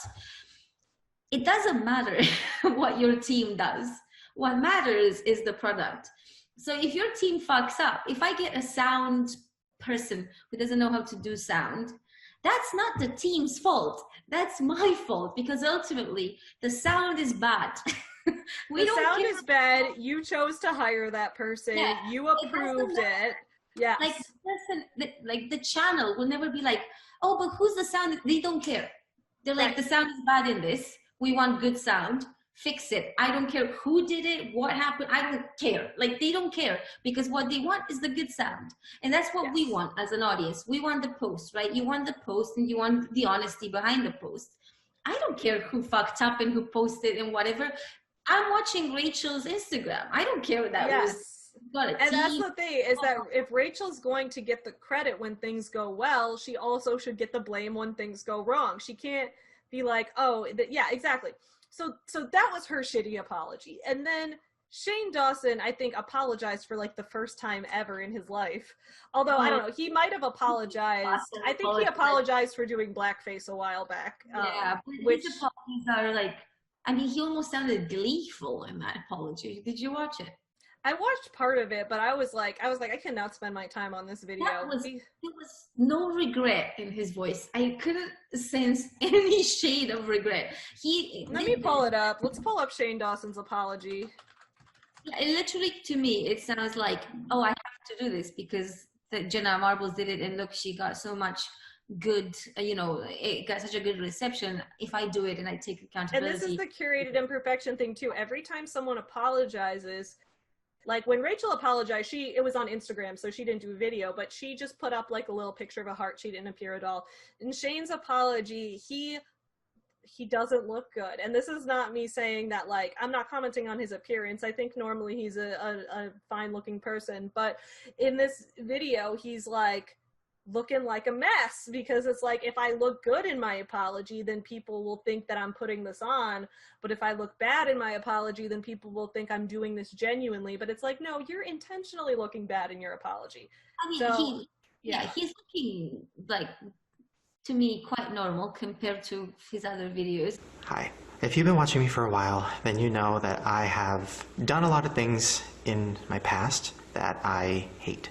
it doesn't matter what your team does. What matters is the product. So if your team fucks up, if I get a sound person who doesn't know how to do sound, that's not the team's fault. That's my fault, because ultimately the sound is bad. The sound is bad. You chose to hire that person. Yeah, you approved it. Yes. Like the channel will never be like, oh, but who's the sound? They don't care. They're like, the sound is bad in this. We want good sound. Fix it. I don't care who did it, what happened. I don't care. Like, they don't care, because what they want is the good sound. And that's what we want as an audience. We want the post, right? You want the post and you want the honesty behind the post. I don't care who fucked up and who posted and whatever. I'm watching Rachel's Instagram. I don't care what that was. And that's the thing, is that if Rachel's going to get the credit when things go well, she also should get the blame when things go wrong. She can't be like, oh, yeah, exactly. So that was her shitty apology. And then Shane Dawson, I think, apologized for, like, the first time ever in his life. Although, I don't know, he might have apologized. I think he apologized for doing blackface a while back. Which his apologies are, like, I mean, he almost sounded gleeful in that apology. Did you watch it? I watched part of it, but I was like, I cannot spend my time on this video. There was no regret in his voice. I couldn't sense any shade of regret. Let me pull it up. Let's pull up Shane Dawson's apology. Yeah, literally, to me, it sounds like, oh, I have to do this because Jenna Marbles did it, and look, she got so much good, you know, it got such a good reception. If I do it and I take accountability. And this is the curated imperfection thing too. Every time someone apologizes, like when Rachel apologized, it was on Instagram, so she didn't do a video, but she just put up like a little picture of a heart. She didn't appear at all. In Shane's apology, he doesn't look good. And this is not me saying that, like, I'm not commenting on his appearance. I think normally he's a fine looking person, but in this video, he's like looking like a mess, because it's like, if I look good in my apology, then people will think that I'm putting this on. But if I look bad in my apology, then people will think I'm doing this genuinely. But it's like, no, you're intentionally looking bad in your apology. I mean, he's looking, like, to me, quite normal compared to his other videos. Hi. If you've been watching me for a while, then you know that I have done a lot of things in my past that I hate,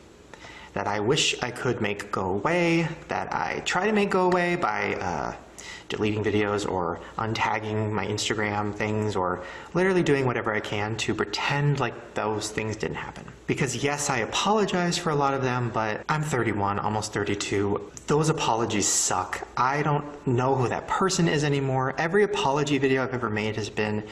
that I wish I could make go away, that I try to make go away by deleting videos or untagging my Instagram things, or literally doing whatever I can to pretend like those things didn't happen. Because yes, I apologize for a lot of them, but I'm 31, almost 32. Those apologies suck. I don't know who that person is anymore. Every apology video I've ever made has been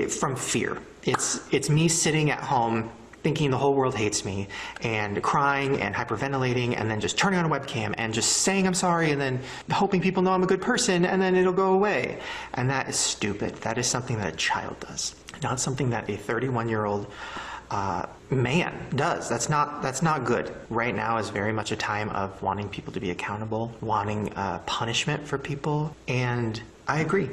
from fear. It's me sitting at home thinking the whole world hates me, and crying and hyperventilating, and then just turning on a webcam and just saying I'm sorry, and then hoping people know I'm a good person, and then it'll go away. And that is stupid. That is something that a child does, not something that a 31-year-old man does. That's not good. Right now is very much a time of wanting people to be accountable, wanting punishment for people, and I agree.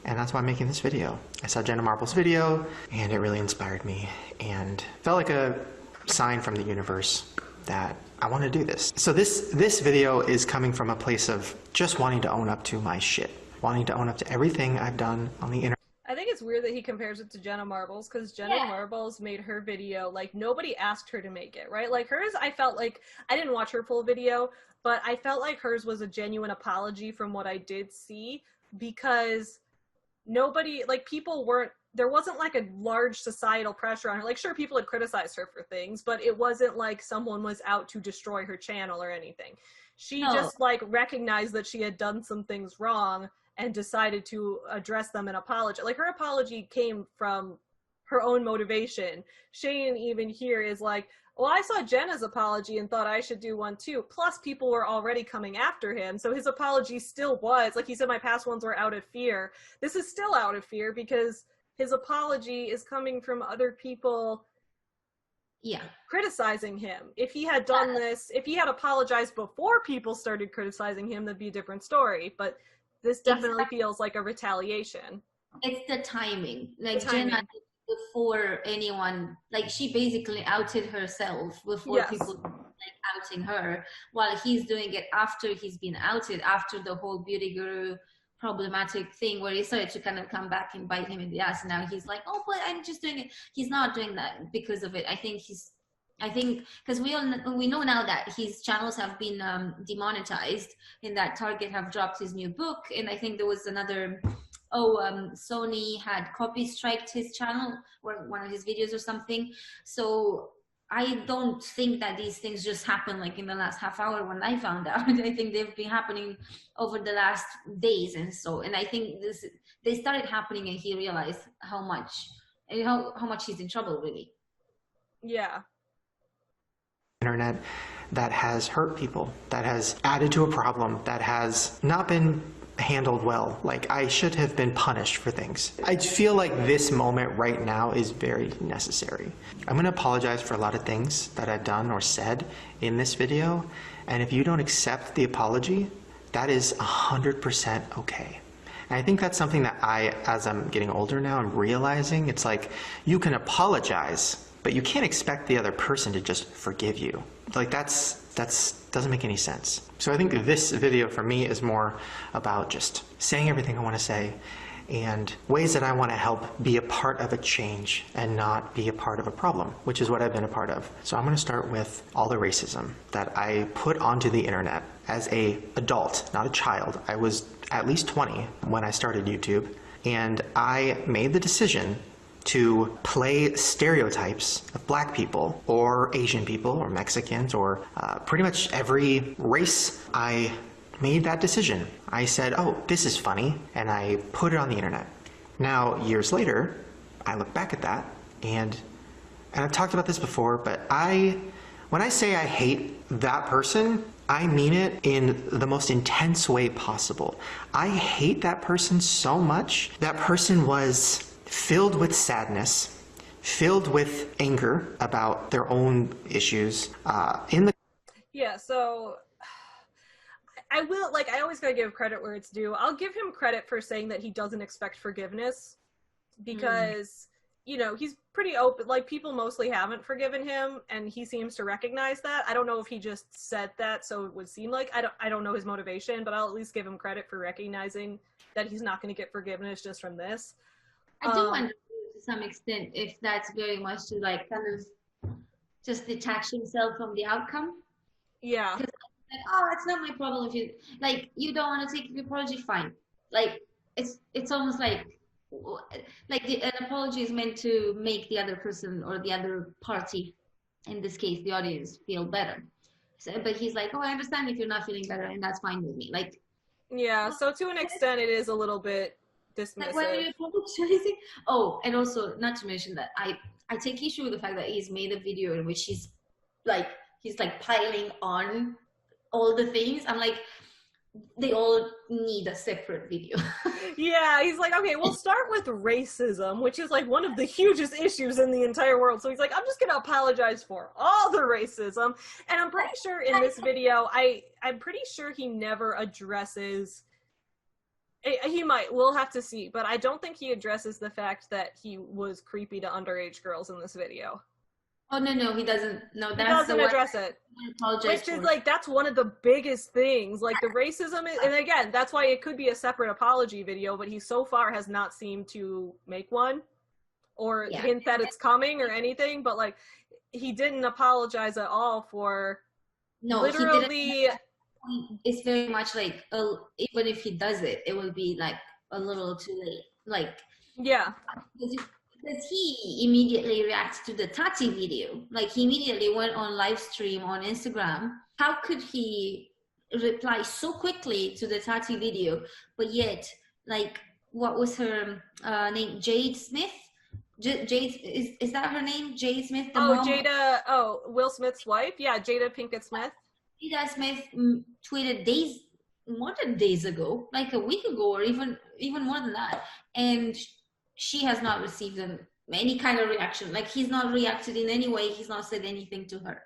And that's why I'm making this video. I saw Jenna Marbles' video, and it really inspired me, and felt like a sign from the universe that I want to do this. So this video is coming from a place of just wanting to own up to my shit, wanting to own up to everything I've done on the internet. I think it's it's weird that he compares it to Jenna Marbles, because Jenna Marbles made her video, like, nobody asked her to make it, right? Like, hers, I felt like, I didn't watch her full video, but I felt like hers was a genuine apology from what I did see, because nobody, like, people weren't, there wasn't like a large societal pressure on her. Like, sure, people had criticized her for things, but it wasn't like someone was out to destroy her channel or anything. She just, like, recognized that she had done some things wrong and decided to address them and apologize. Like, her apology came from her own motivation. Shane even here is like, well, I saw Jenna's apology and thought I should do one too. Plus, people were already coming after him, so his apology still was, like he said, my past ones were out of fear. This is still out of fear because his apology is coming from other people criticizing him. If he had done this, if he had apologized before people started criticizing him, that'd be a different story. But this definitely feels like a retaliation. It's the timing. Like, Jenna, before anyone, like, she basically outed herself before people like outing her, while he's doing it after he's been outed, after the whole beauty guru problematic thing where he started to kind of come back and bite him in the ass. And now he's like, oh, but I'm just doing it. He's not doing that because of it. I think because we know now that his channels have been demonetized, and that Target have dropped his new book. And I think there was another, Sony had copy striked his channel or one of his videos or something. So I don't think that these things just happen like in the last half hour when I found out. I think they've been happening over the last days and so. And I think they started happening, and he realized how much he's in trouble, really. Yeah. Internet that has hurt people, that has added to a problem, that has not been handled well. Like, I should have been punished for things. I feel like this moment right now is very necessary. I'm going to apologize for a lot of things that I've done or said in this video, and if you don't accept the apology, that is 100% okay. And I think that's something that as I'm getting older now, I'm realizing. It's like, you can apologize, but you can't expect the other person to just forgive you. Like, that's doesn't make any sense. So I think this video for me is more about just saying everything I want to say and ways that I want to help be a part of a change and not be a part of a problem, which is what I've been a part of. So I'm going to start with all the racism that I put onto the internet as an adult, not a child. I was at least 20 when I started YouTube, and I made the decision to play stereotypes of black people or Asian people or Mexicans or pretty much every race. I made that decision. I said, oh, this is funny, and I put it on the internet. Now, years later, I look back at that, and I've talked about this before, but when I say I hate that person, I mean it in the most intense way possible. I hate that person so much. That person was filled with sadness, filled with anger about their own issues. Yeah, so I will, like, I always gotta give credit where it's due. I'll give him credit for saying that he doesn't expect forgiveness, because, you know, he's pretty open. Like, people mostly haven't forgiven him, and he seems to recognize that. I don't know if he just said that so it would seem like, I don't know his motivation, but I'll at least give him credit for recognizing that he's not going to get forgiveness just from this. I do wonder to some extent if that's very much to, like, kind of just detach himself from the outcome. Yeah. Because, like, oh, it's not my problem if you, like, you don't want to take the apology, fine. Like, it's almost like an apology is meant to make the other person or the other party, in this case, the audience, feel better. So, but he's like, oh, I understand if you're not feeling better, and that's fine with me. Like, yeah, so to an extent, it is a little bit dismissive. Like, why are you apologizing? Oh, and also, not to mention that I take issue with the fact that he's made a video in which he's like piling on all the things. I'm like, they all need a separate video. Yeah, he's like, okay, we'll start with racism, which is like one of the hugest issues in the entire world. So he's like, I'm just gonna apologize for all the racism. And I'm pretty sure in this video, I'm pretty sure he never addresses, he might, we'll have to see, but I don't think he addresses the fact that he was creepy to underage girls in this video. Oh no, he doesn't. No, He that's the doesn't one address it. I apologize Which is for. like, that's one of the biggest things, like the racism, and again, that's why it could be a separate apology video, but he so far has not seemed to make one or hint that it's coming or anything, but like, he didn't apologize at all for literally. It's very much like, even if he does it, it will be like a little too late. Like, yeah. Because he immediately reacts to the Tati video. Like, he immediately went on live stream on Instagram. How could he reply so quickly to the Tati video, but yet, like, what was her name? Jade Smith? Jade, is that her name? Jade Smith? The mom? Jada, Will Smith's wife? Yeah, Jada Pinkett Smith. Jada Smith tweeted more than days ago, like a week ago, or even more than that. And she has not received any kind of reaction. Like, he's not reacted in any way. He's not said anything to her.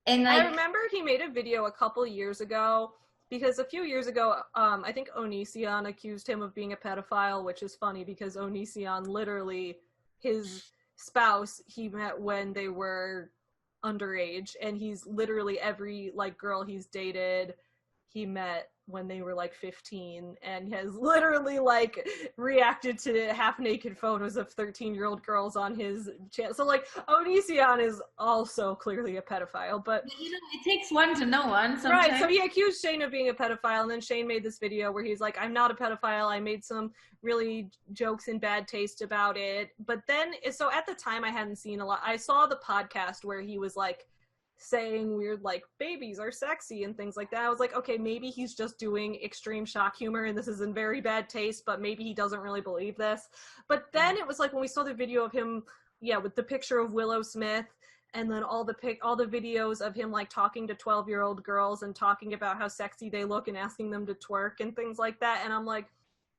And like, I remember he made a video a couple years ago, because a few years ago, I think Onision accused him of being a pedophile, which is funny because Onision, literally, his spouse, he met when they were underage, and he's literally every like girl he's dated, he met when they were like 15, and has literally like reacted to half-naked photos of 13-year-old girls on his channel. So like, Onision is also clearly a pedophile, but you know, it takes one to know one sometimes. Right, so he accused Shane of being a pedophile, and then Shane made this video where he's like, I'm not a pedophile, I made some really jokes in bad taste about it. But then, so at the time I hadn't seen a lot. I saw the podcast where he was like saying weird like babies are sexy and things like that. I was like, okay, maybe he's just doing extreme shock humor and this is in very bad taste, but maybe he doesn't really believe this. But then it was like when we saw the video of him, with the picture of Willow Smith, and then all the videos of him like talking to 12-year-old girls and talking about how sexy they look and asking them to twerk and things like that, and I'm like,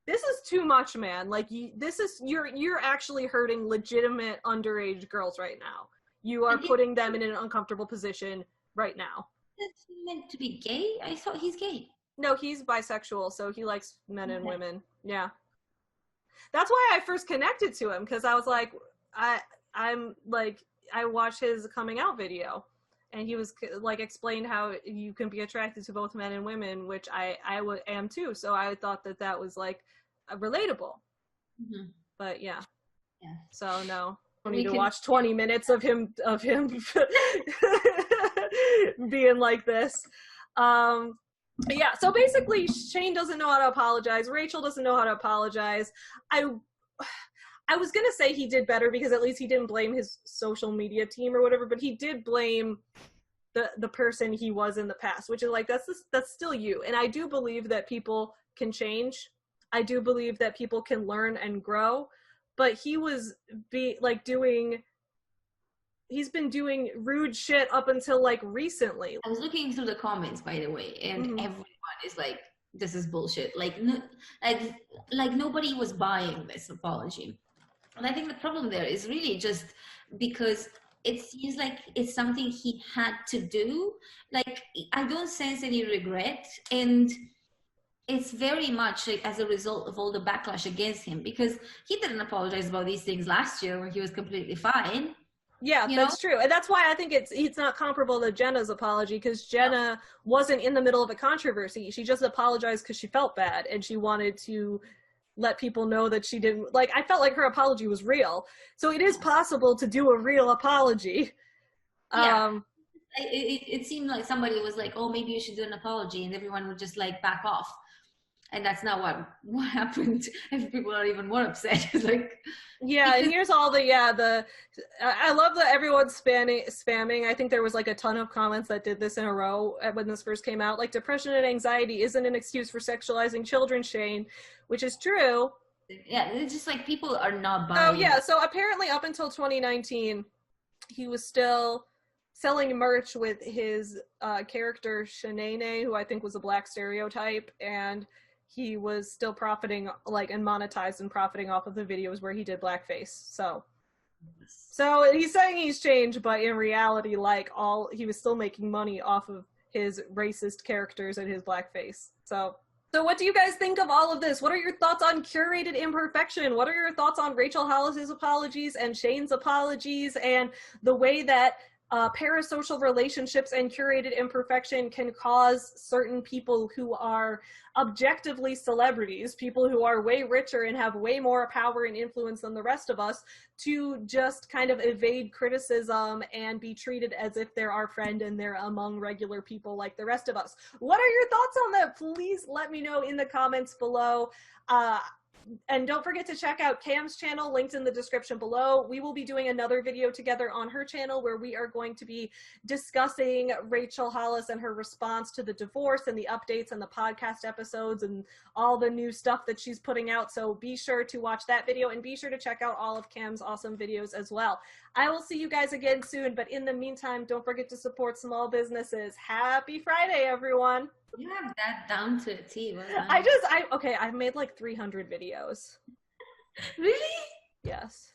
this is too much, man. Like, you're actually hurting legitimate underage girls right now. You are putting them in an uncomfortable position right now. Is he meant to be gay? I thought he's gay. No, he's bisexual, so he likes men and women. Yeah. That's why I first connected to him, because I was like, I'm like, I watched his coming out video, and he was like explained how you can be attracted to both men and women, which I am too. So I thought that was like relatable. Mm-hmm. But yeah. So no. I need to watch 20 minutes of him being like this. Yeah, so basically Shane doesn't know how to apologize. Rachel doesn't know how to apologize. I was going to say he did better because at least he didn't blame his social media team or whatever, but he did blame the person he was in the past, which is like, that's still you. And I do believe that people can change. I do believe that people can learn and grow. But he was he's been doing rude shit up until like recently. I was looking through the comments, by the way, and everyone is like, this is bullshit. Like nobody was buying this apology. And I think the problem there is really just because it seems like it's something he had to do. Like, I don't sense any regret, and it's very much like as a result of all the backlash against him, because he didn't apologize about these things last year when he was completely fine. Yeah, that's true. And that's why I think it's not comparable to Jenna's apology, because Jenna wasn't in the middle of a controversy. She just apologized because she felt bad and she wanted to let people know that she didn't, like, I felt like her apology was real. So it is possible to do a real apology. Yeah. It seemed like somebody was like, oh, maybe you should do an apology, and everyone would just like back off. And that's not what happened. And people are even more upset. Like, yeah, and here's all I love that everyone's spamming. I think there was like a ton of comments that did this in a row when this first came out. Like, depression and anxiety isn't an excuse for sexualizing children, Shane, which is true. Yeah, it's just like people are not buying. Oh yeah, so apparently up until 2019, he was still selling merch with his character Shanae, who I think was a black stereotype, and he was still profiting, like, and monetized and profiting off of the videos where he did blackface. So he's saying he's changed, but in reality, like, he was still making money off of his racist characters and his blackface. So So what do you guys think of all of this? What are your thoughts on curated imperfection? What are your thoughts on Rachel Hollis's apologies and Shane's apologies and the way that parasocial relationships and curated imperfection can cause certain people who are objectively celebrities, people who are way richer and have way more power and influence than the rest of us, to just kind of evade criticism and be treated as if they're our friend and they're among regular people like the rest of us. What are your thoughts on that? Please let me know in the comments below. And don't forget to check out Cam's channel, linked in the description below. We will be doing another video together on her channel where we are going to be discussing Rachel Hollis and her response to the divorce and the updates and the podcast episodes and all the new stuff that she's putting out. So be sure to watch that video and be sure to check out all of Cam's awesome videos as well. I will see you guys again soon, but in the meantime, don't forget to support small businesses. Happy Friday, everyone. You have that down to a T. I've made like 300 videos. Really? Yes.